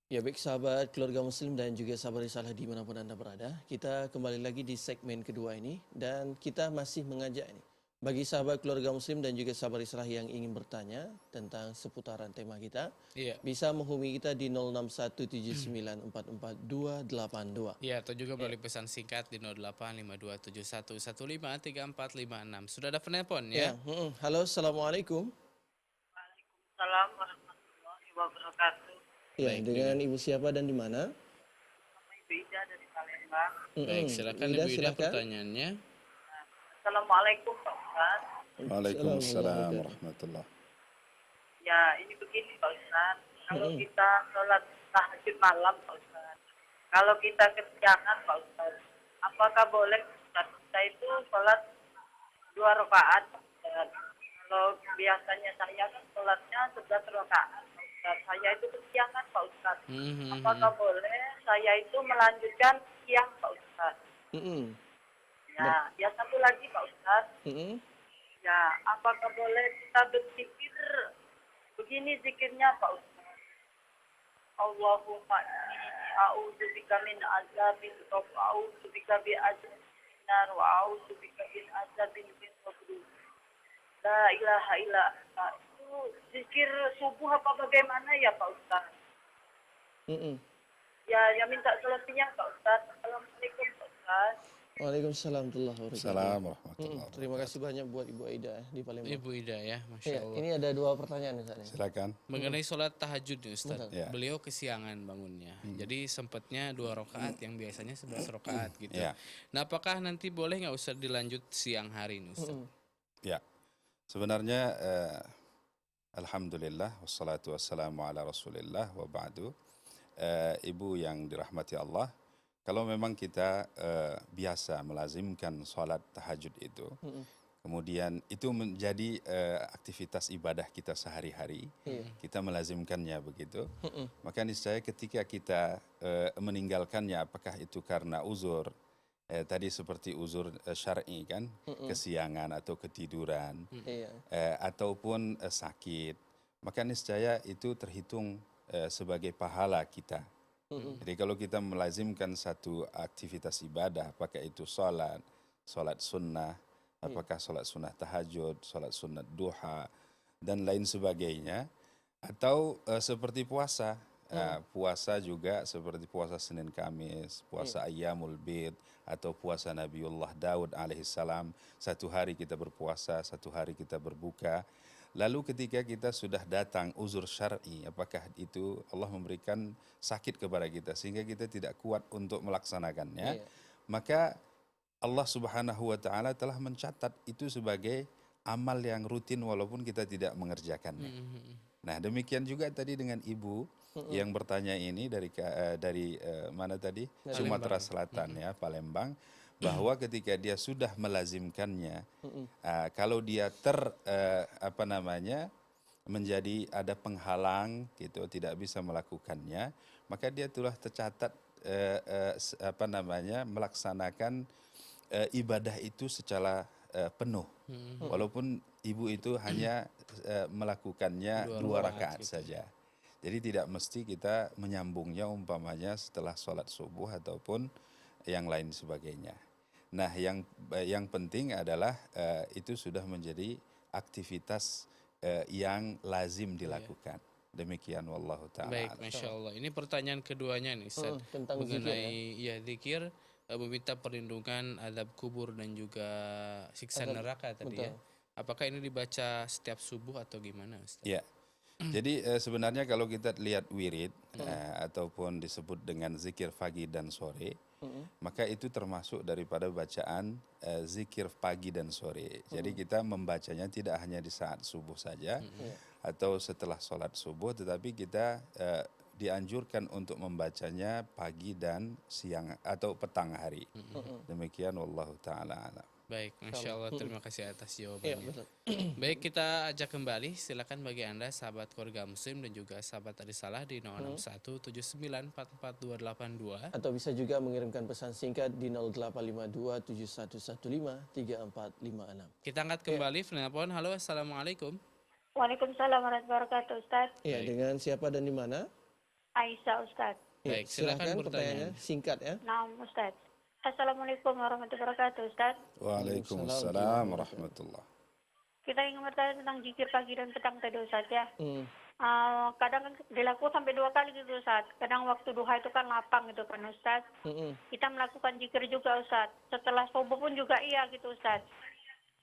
Ya baik sahabat keluarga muslim dan juga sahabat risalah dimanapun Anda berada. Kita kembali lagi di segmen kedua ini dan kita masih mengajak ini. Bagi sahabat keluarga muslim dan juga sahabat risalah yang ingin bertanya tentang seputaran tema kita, Iya. bisa menghubungi kita di 0617944282. Iya, atau juga Ya, melalui pesan singkat di 085271153456. Sudah ada penelpon ya? ya, halo assalamualaikum. Waalaikumsalam warahmatullahi wabarakatuh. Ya, Baik, dengan dengan ibu siapa dan di mana? Nama Ibu Ida dari Palembang. baik, silakan Ida Ibu Ida silahkan. pertanyaannya. Assalamualaikum Pak Ustaz. Waalaikumsalam warahmatullahi. Ya, ini begini Pak Ustaz. Kalau kita sholat tahajud malam Pak Ustaz. Kalau kita kesiangan Pak Ustaz. Apakah boleh Ustaz kita itu sholat 2 rakaat Pak Ustaz? Kalau biasanya saya kan sholatnya 11 rakaat Pak Ustaz. Saya itu kesiangan Pak Ustaz. Apakah boleh saya itu melanjutkan siang Pak Ustaz? Ya, satu lagi Pak Ustaz. Ya, apakah boleh kita berzikir begini zikirnya Pak Ustaz? Allahumma inni a'udzubika min azabil qabr wa a'udzubika bi azabil nar wa a'udzubika min azabil qabr. La ilaha illa anta. Itu zikir subuh apa bagaimana ya Pak Ustaz? Ya minta selesainya Pak Ustaz. Assalamualaikum Pak Ustaz. Waalaikumsalam warahmatullahi wabarakatuh. Assalamualaikum warahmatullahi Terima kasih banyak buat Ibu Aida di Palembang. Ibu Ida ya, Masya Ya, Allah. ini ada 2 pertanyaan Ustaz. Silakan. Mengenai sholat tahajud nih Ustaz, Ya. beliau kesiangan bangunnya. Jadi sempatnya 2 rakaat yang biasanya 11 rakaat gitu. Ya. Nah, apakah nanti boleh nggak Ustaz dilanjut siang hari nih Ustaz? Ya. Sebenarnya alhamdulillah wassalatu wassalamu ala Rasulillah wa ba'du. Ibu yang dirahmati Allah, kalau memang kita biasa melazimkan sholat tahajud itu, kemudian itu menjadi aktivitas ibadah kita sehari-hari, kita melazimkannya begitu, maka niscaya ketika kita meninggalkannya, apakah itu karena uzur, tadi seperti uzur syar'i kan, kesiangan atau ketiduran, ataupun sakit, maka niscaya itu terhitung sebagai pahala kita. Jadi kalau kita melazimkan satu aktivitas ibadah, apakah itu sholat sunnah, apakah sholat sunnah tahajud, sholat sunnah duha, dan lain sebagainya, atau seperti puasa, puasa juga seperti puasa Senin Kamis, puasa Ayyamul Bid, atau puasa Nabiullah Daud alaihissalam, 1 hari kita berpuasa, 1 hari kita berbuka. Lalu ketika kita sudah datang uzur syar'i, apakah itu Allah memberikan sakit kepada kita sehingga kita tidak kuat untuk melaksanakannya, maka Allah Subhanahu wa taala telah mencatat itu sebagai amal yang rutin walaupun kita tidak mengerjakannya. Nah, demikian juga tadi dengan ibu yang bertanya ini dari mana tadi? Sumatera Selatan ya, Palembang, bahwa ketika dia sudah melazimkannya, kalau dia menjadi ada penghalang gitu, tidak bisa melakukannya, maka dia telah tercatat melaksanakan ibadah itu secara penuh, walaupun ibu itu hanya melakukannya 2 rakaat saja. Jadi tidak mesti kita menyambungnya umpamanya setelah sholat subuh ataupun yang lain sebagainya. Nah, yang penting adalah itu sudah menjadi aktivitas yang lazim dilakukan. Demikian wallahu ta'ala. Baik, Masya Allah. Ini pertanyaan keduanya nih Ustaz. Tentang mengenai zikir, meminta perlindungan azab kubur dan juga siksa neraka tadi ya. Apakah ini dibaca setiap subuh atau gimana Ustaz? Ya. Jadi sebenarnya kalau kita lihat wirid ataupun disebut dengan zikir pagi dan sore, maka itu termasuk daripada bacaan zikir pagi dan sore. Jadi kita membacanya tidak hanya di saat subuh saja atau setelah sholat subuh, tetapi kita dianjurkan untuk membacanya pagi dan siang atau petang hari. Demikian wallahu ta'ala alam. Baik, Masya Allah, terima kasih atas Iya, jawabannya. betul. Baik, kita ajak kembali, silakan bagi Anda sahabat keluarga muslim dan juga sahabat Arisalah di 0617944282. Atau bisa juga mengirimkan pesan singkat di 085271153456. Kita angkat kembali penelpon. Halo, assalamualaikum. Waalaikumsalam warahmatullahi wabarakatuh Ustaz. Iya, dengan siapa dan di mana? Aisyah, Ustaz. Ya, Baik, silakan silakan bertanya. pertanyaannya singkat ya. Nah, Ustaz. Assalamualaikum warahmatullahi wabarakatuh, Ustaz. Waalaikumsalam warahmatullah. Kita ingin bertanya tentang zikir pagi dan petang tadi, Ustaz ya. Hmm. Kadang kan dilakukan sampai 2 kali gitu, Ustaz. Kadang waktu duha itu kan lapang gitu kan, Ustaz. Mm-mm. Kita melakukan zikir juga, Ustaz. Setelah subuh pun juga iya gitu, Ustaz.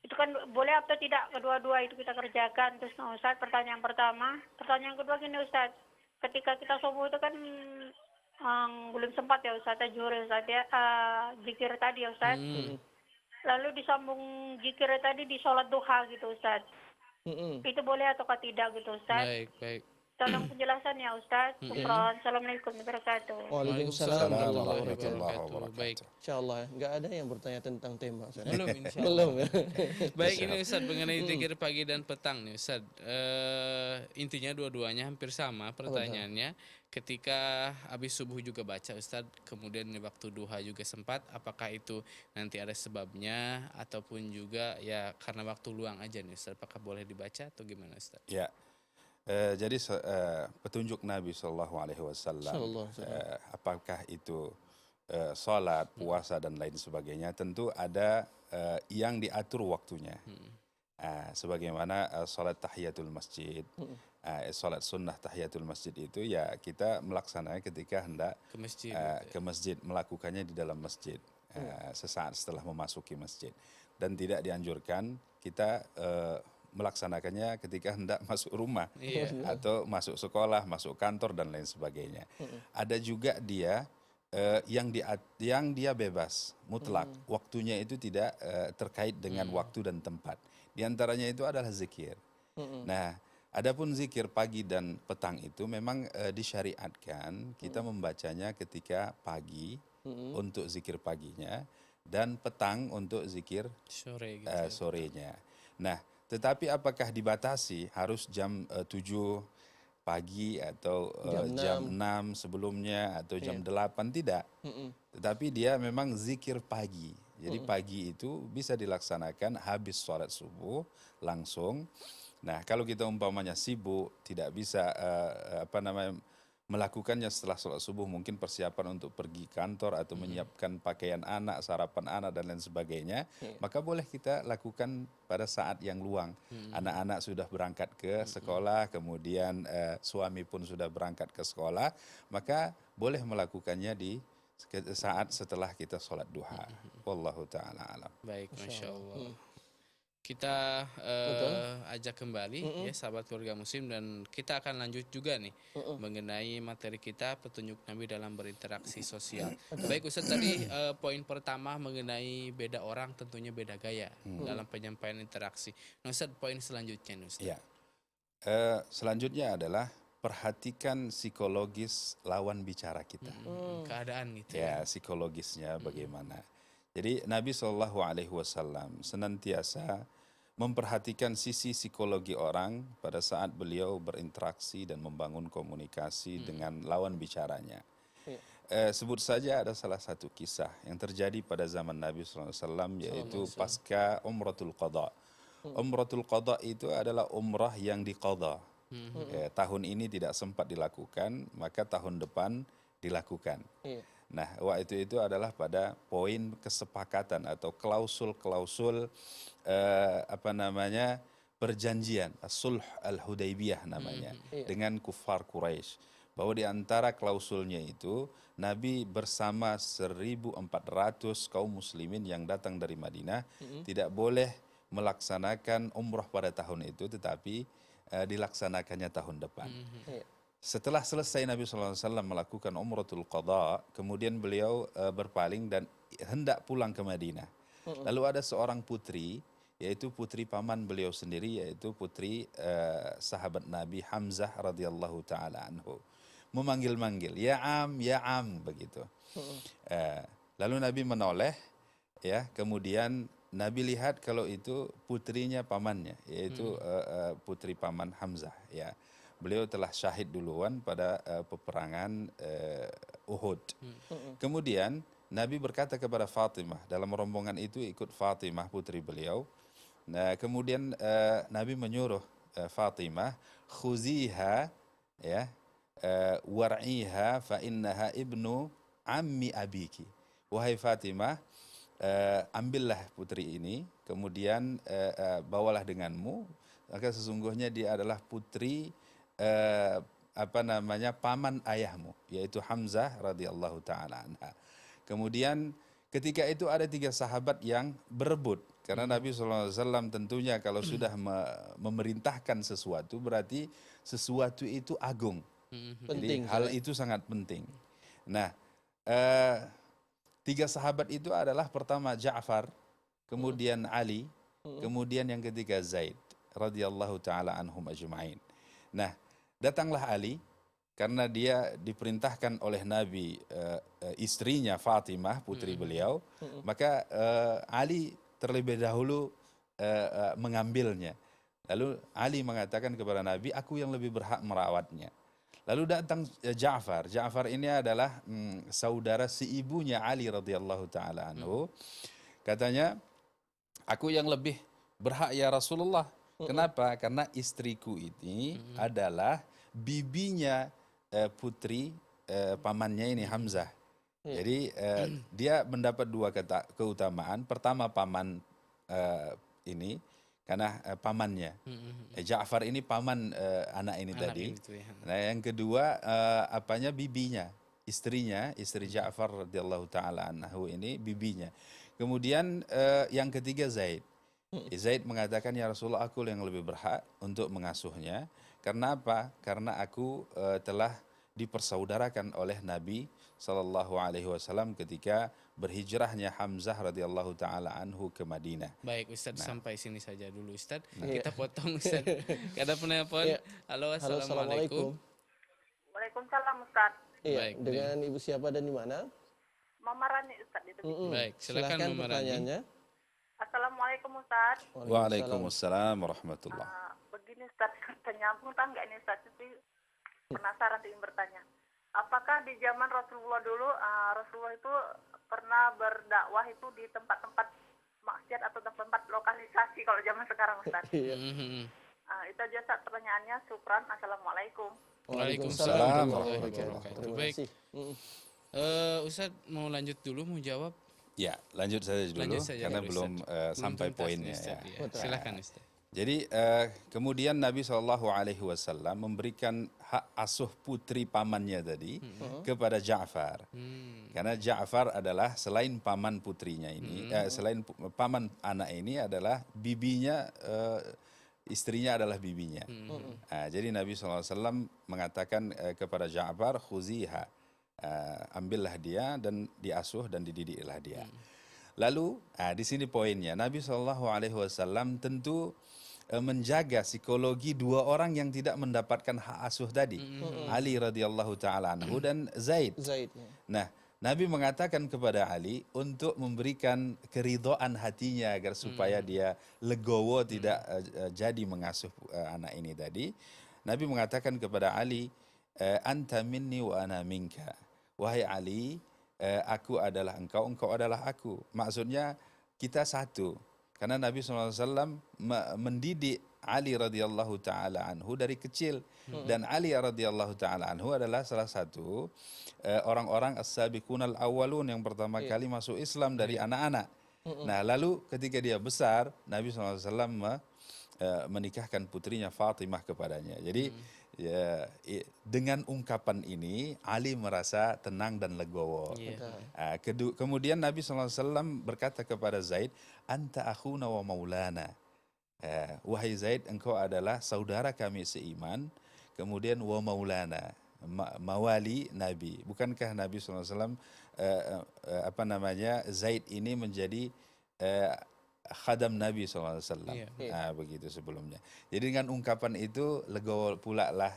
Itu kan boleh atau tidak kedua-dua itu kita kerjakan. Terus Ustaz, pertanyaan pertama. Pertanyaan kedua gini, Ustaz. Ketika kita subuh itu kan belum sempat ya Ustaz, zuhur ya Ustaz ya, zikir tadi ya Ustaz. Lalu disambung zikir tadi di sholat duha gitu Ustaz. Itu boleh atau tidak gitu Ustaz? Baik, baik. Tolong penjelasannya Ustaz. Syukran. Assalamualaikum warahmatullahi wabarakatuh. Waalaikumsalam warahmatullahi warahmatullahi wabarakatuh. wabarakatuh. Baik. Insyaallah nggak ada yang bertanya tentang tema. Ustaz. Belum insya Allah. Belum ya. Baik, ini Ustaz mengenai zikir pagi dan petang nih Ustaz. Intinya dua-duanya hampir sama pertanyaannya. Ketika habis subuh juga baca Ustaz, kemudian di waktu duha juga sempat, apakah itu nanti ada sebabnya ataupun juga ya karena waktu luang aja nih Ustaz, apakah boleh dibaca atau gimana Ustaz? Ya, jadi petunjuk Nabi Shallallahu Alaihi Wasallam, Sallallahu alaihi wasallam. apakah itu sholat, puasa dan lain sebagainya, tentu ada yang diatur waktunya. Sebagaimana sholat tahiyatul masjid, sholat sunnah tahiyatul masjid itu ya kita melaksanakan ketika hendak Ke masjid. ke masjid, melakukannya di dalam masjid sesaat setelah memasuki masjid, dan tidak dianjurkan kita melaksanakannya ketika hendak masuk rumah atau masuk sekolah, masuk kantor dan lain sebagainya. Ada juga dia yang dia bebas mutlak, waktunya itu tidak terkait dengan waktu dan tempat. Di antaranya itu adalah zikir. Nah, adapun zikir pagi dan petang itu memang disyariatkan kita membacanya ketika pagi untuk zikir paginya dan petang untuk zikir Sore gitu. sorenya. Nah, tetapi apakah dibatasi harus jam 7 pagi atau jam 6 sebelumnya atau jam 8? Tidak. Tetapi dia memang zikir pagi. Jadi pagi itu bisa dilaksanakan habis sholat subuh langsung. Nah, kalau kita umpamanya sibuk, tidak bisa melakukannya setelah sholat subuh, mungkin persiapan untuk pergi kantor atau menyiapkan pakaian anak, sarapan anak dan lain sebagainya, maka boleh kita lakukan pada saat yang luang. Anak-anak sudah berangkat ke sekolah, kemudian suami pun sudah berangkat ke sekolah, maka boleh melakukannya di saat setelah kita sholat duha. Wallahu ta'ala alam. Baik, Masya Allah. Kita ajak kembali ya sahabat keluarga muslim, dan kita akan lanjut juga nih mengenai materi kita petunjuk Nabi dalam berinteraksi sosial. Baik Ustaz, tadi poin pertama mengenai beda orang, tentunya beda gaya dalam penyampaian interaksi. Nah Ustaz, poin selanjutnya nih Ustaz. Ya. Selanjutnya adalah perhatikan psikologis lawan bicara kita. Keadaan gitu Ya, psikologisnya bagaimana. Jadi Nabi SAW senantiasa memperhatikan sisi psikologi orang pada saat beliau berinteraksi dan membangun komunikasi dengan lawan bicaranya. Sebut saja ada salah satu kisah yang terjadi pada zaman Nabi SAW, yaitu pasca Umratul Qadha. Umratul Qadha itu adalah umrah yang diqadha. Tahun ini tidak sempat dilakukan, maka tahun depan dilakukan. Nah, waktu itu adalah pada poin kesepakatan atau klausul-klausul perjanjian sulh al-Hudaybiyah namanya dengan kufar Quraisy, bahwa di antara klausulnya itu Nabi bersama 1.400 kaum muslimin yang datang dari Madinah tidak boleh melaksanakan umrah pada tahun itu, tetapi dilaksanakannya tahun depan. Setelah selesai Nabi SAW melakukan Umratul Qadha, kemudian beliau berpaling dan hendak pulang ke Madinah. Lalu ada seorang putri, yaitu putri paman beliau sendiri, yaitu putri sahabat Nabi Hamzah radhiyallahu taala anhu, memanggil-manggil, ya am, begitu. Lalu Nabi menoleh, ya, kemudian Nabi lihat kalau itu putrinya pamannya, yaitu putri paman Hamzah, ya. Beliau telah syahid duluan pada peperangan Uhud. Kemudian Nabi berkata kepada Fatimah, dalam rombongan itu ikut Fatimah putri beliau. Nah, kemudian Nabi menyuruh Fatimah, khuziha, ya, war'iha fa innaha ibnu ammi abiki. Wahai Fatimah, ambillah putri ini, kemudian bawalah denganmu, maka sesungguhnya dia adalah putri paman ayahmu, yaitu Hamzah radhiyallahu taala anha. Kemudian ketika itu ada 3 sahabat yang berebut, karena Nabi SAW tentunya kalau sudah memerintahkan sesuatu berarti sesuatu itu agung. Jadi Penting. hal itu sangat penting. Nah, 3 sahabat itu adalah pertama Ja'far, kemudian Ali, kemudian yang ketiga Zaid radhiyallahu taala anhum ajma'in. Nah, datanglah Ali karena dia diperintahkan oleh Nabi, istrinya Fatimah putri beliau, maka Ali terlebih dahulu mengambilnya. Lalu Ali mengatakan kepada Nabi, aku yang lebih berhak merawatnya. Lalu datang Ja'far. Ja'far ini adalah saudara si ibunya Ali radhiyallahu taala anhu. Katanya, aku yang lebih berhak ya Rasulullah. Kenapa? Karena istriku ini adalah bibinya putri pamannya ini Hamzah. Jadi dia mendapat 2 keutamaan. Pertama paman ini karena pamannya. Ja'far ini paman anak ini tadi. Nah, yang kedua bibinya, istrinya, istri Ja'far radhiyallahu taala anhu ini bibinya. Kemudian yang ketiga Zaid. Zaid mengatakan, ya Rasulullah, aku yang lebih berhak untuk mengasuhnya. Karena apa? Karena aku telah dipersaudarakan oleh Nabi SAW ketika berhijrahnya Hamzah radhiyallahu taala anhu ke Madinah. Baik Ustadz, sampai sini saja dulu Ustadz. Kita potong Ustadz. Ada penelpon. Halo, assalamualaikum. Waalaikumsalam Ustaz. Iya, Baik, dengan Ibu siapa dan di mana? Mama Rani Ustaz itu. Baik, silakan Silakan Mama Rani. pertanyaannya. Assalamualaikum Ustaz. Waalaikumsalam warahmatullah. Begini Ustaz, penyambung tangga ini Ustaz, tapi penasaran ingin bertanya. Apakah di zaman Rasulullah dulu, Rasulullah itu pernah berdakwah itu di tempat-tempat maksiat atau tempat lokalisasi kalau zaman sekarang Ustaz? Itu aja Ustaz pertanyaannya. Syukran. Assalamualaikum. Waalaikumsalam warahmatullahi wabarakatuh. Terima Baik. kasih. Ustadz mau lanjut dulu, mau jawab? Ya, lanjut saja dulu Lanjut saja karena dulu, belum Ustadz. sampai Belum tuntas poinnya nih, Ustadz, ya. ya. Silakan Ustadz. Jadi kemudian Nabi SAW memberikan hak asuh putri pamannya tadi kepada Ja'far. Karena Ja'far adalah selain paman putrinya ini, selain paman anak ini adalah bibinya, istrinya adalah bibinya. Jadi Nabi SAW mengatakan kepada Ja'far, khuziha, ambillah dia dan diasuh dan dididiklah dia. Lalu di sini poinnya, Nabi SAW tentu menjaga psikologi 2 orang yang tidak mendapatkan hak asuh tadi, Ali radhiyallahu taala anhu dan Zaid. Nah, Nabi mengatakan kepada Ali untuk memberikan keridhaan hatinya agar supaya dia legowo tidak jadi mengasuh anak ini tadi. Nabi mengatakan kepada Ali, anta minni wa ana minka. Wahai Ali, aku adalah engkau, engkau adalah aku. Maksudnya kita satu. Karena Nabi SAW mendidik Ali radhiyallahu taala anhu dari kecil, dan Ali radhiyallahu taala anhu adalah salah satu orang-orang as-sabiqunal awwalun yang pertama kali masuk Islam dari anak-anak. Nah, lalu ketika dia besar, Nabi SAW menikahkan putrinya Fatimah kepadanya. Jadi dengan ungkapan ini Ali merasa tenang dan legowo. Kemudian Nabi SAW berkata kepada Zaid, anta akhuna wa maulana. Wahai Zaid, engkau adalah saudara kami seiman. Kemudian wa maulana, mawali Nabi. Bukankah Nabi SAW Zaid ini menjadi khadam Nabi SAW. Begitu sebelumnya. Jadi dengan ungkapan itu legowo pula lah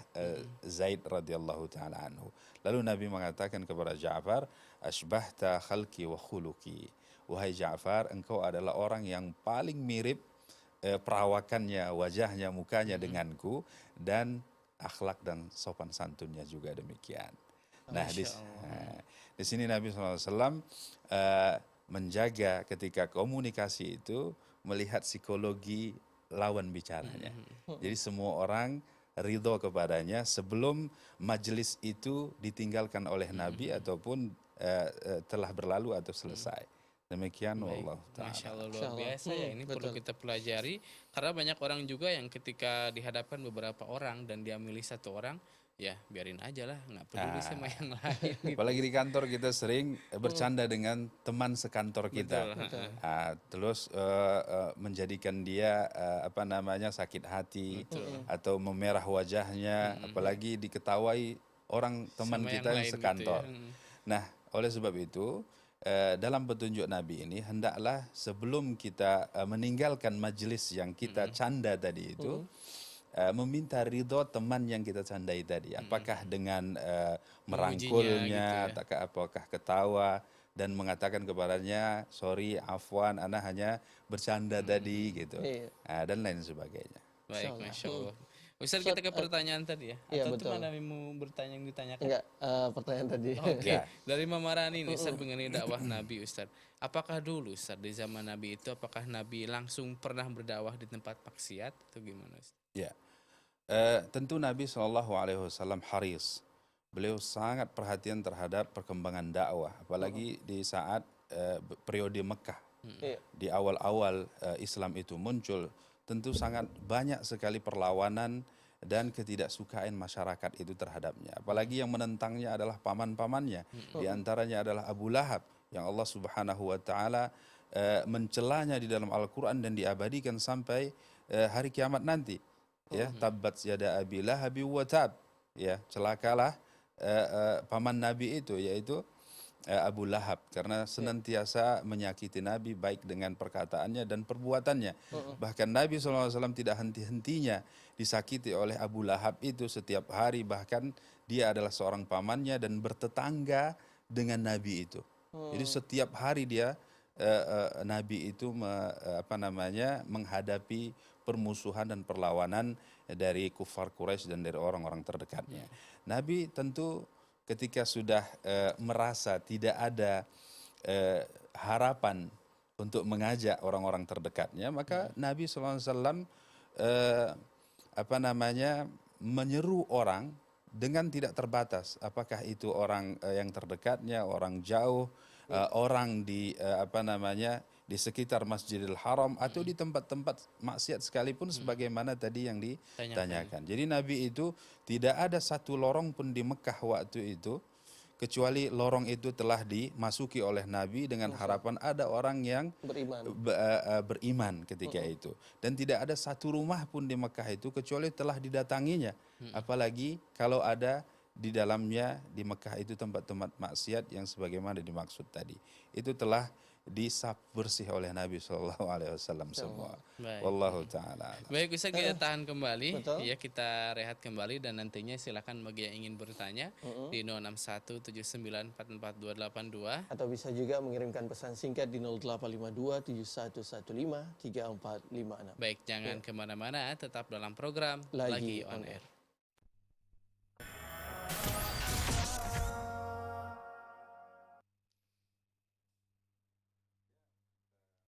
Zaid radhiyallahu taala anhu. Lalu Nabi mengatakan kepada Ja'far, asbahta khalqi wa khuluqi. Wahai Ja'far, engkau adalah orang yang paling mirip perawakannya, wajahnya, mukanya denganku, dan akhlak dan sopan santunnya juga demikian. Nah, di sini Nabi SAW menjaga ketika komunikasi itu melihat psikologi lawan bicaranya. Jadi semua orang ridho kepadanya sebelum majelis itu ditinggalkan oleh Nabi ataupun telah berlalu atau selesai. Demikian wallahu ta'ala. Masya Allah, luar Masya Allah. biasa ya, ini perlu Betul. kita pelajari karena banyak orang juga yang ketika dihadapkan beberapa orang dan dia milih satu orang, ya biarin aja lah, nggak peduli sama yang lain gitu. Apalagi di kantor kita sering bercanda dengan teman sekantor kita. Terus menjadikan dia apa namanya sakit hati atau memerah wajahnya, apalagi diketawai orang teman Sama kita yang yang lain sekantor. gitu ya. Nah, oleh sebab itu dalam petunjuk Nabi ini hendaklah sebelum kita meninggalkan majelis yang kita canda tadi itu meminta ridho teman yang kita candai tadi. Apakah dengan merangkulnya, gitu ya. apakah ketawa dan mengatakan kepadanya, sorry, afwan, ana hanya bercanda tadi gitu, Iya. dan lain sebagainya. Baik, Insya Masya Allah. Ustaz, kita ke pertanyaan tadi ya? Iya, Atau betul. cuma Nabi mau bertanya yang ditanyakan? Enggak, pertanyaan tadi. Oke, Ya. dari Mama Rani nih Ustaz mengenai dakwah Nabi Ustaz. Apakah dulu Ustaz di zaman Nabi itu apakah Nabi langsung pernah berdakwah di tempat maksiat atau gimana Ustaz? Ya, tentu Nabi SAW haris. Beliau sangat perhatian terhadap perkembangan dakwah, apalagi di saat periode Mekah. Iya. Di awal-awal Islam itu muncul, tentu sangat banyak sekali perlawanan dan ketidaksukaan masyarakat itu terhadapnya. Apalagi yang menentangnya adalah paman-pamannya. Di antaranya adalah Abu Lahab yang Allah Subhanahu wa taala mencelanya di dalam Al-Qur'an dan diabadikan sampai hari kiamat nanti. Ya, tabbat yada abi lahabi wa tab. Ya, celakalah paman Nabi itu, yaitu Abu Lahab, karena senantiasa menyakiti Nabi baik dengan perkataannya dan perbuatannya. Bahkan Nabi SAW tidak henti-hentinya disakiti oleh Abu Lahab itu setiap hari, bahkan dia adalah seorang pamannya dan bertetangga dengan Nabi itu. Jadi setiap hari dia Nabi itu menghadapi permusuhan dan perlawanan dari kufar Quraisy dan dari orang-orang terdekatnya. Nabi tentu ketika sudah merasa tidak ada harapan untuk mengajak orang-orang terdekatnya, maka Nabi SAW menyeru orang dengan tidak terbatas. Apakah itu orang yang terdekatnya, orang jauh, orang di di sekitar Masjidil Haram atau di tempat-tempat maksiat sekalipun, sebagaimana tadi yang ditanyakan. Jadi Nabi itu tidak ada satu lorong pun di Mekah waktu itu kecuali lorong itu telah dimasuki oleh Nabi dengan harapan ada orang yang beriman ketika itu. Dan tidak ada satu rumah pun di Mekah itu kecuali telah didatanginya. Apalagi kalau ada di dalamnya di Mekah itu tempat-tempat maksiat yang sebagaimana dimaksud tadi. Itu telah disap bersih oleh Nabi SAW semua. Baik. Wallahu ta'ala. Baik, bisa kita tahan kembali. Betul. Ya, kita rehat kembali dan nantinya silakan bagi yang ingin bertanya di 0617944282. Atau bisa juga mengirimkan pesan singkat di 0852 7115 3456. Baik, jangan kemana-mana, tetap dalam program Lagi On On Air. Air.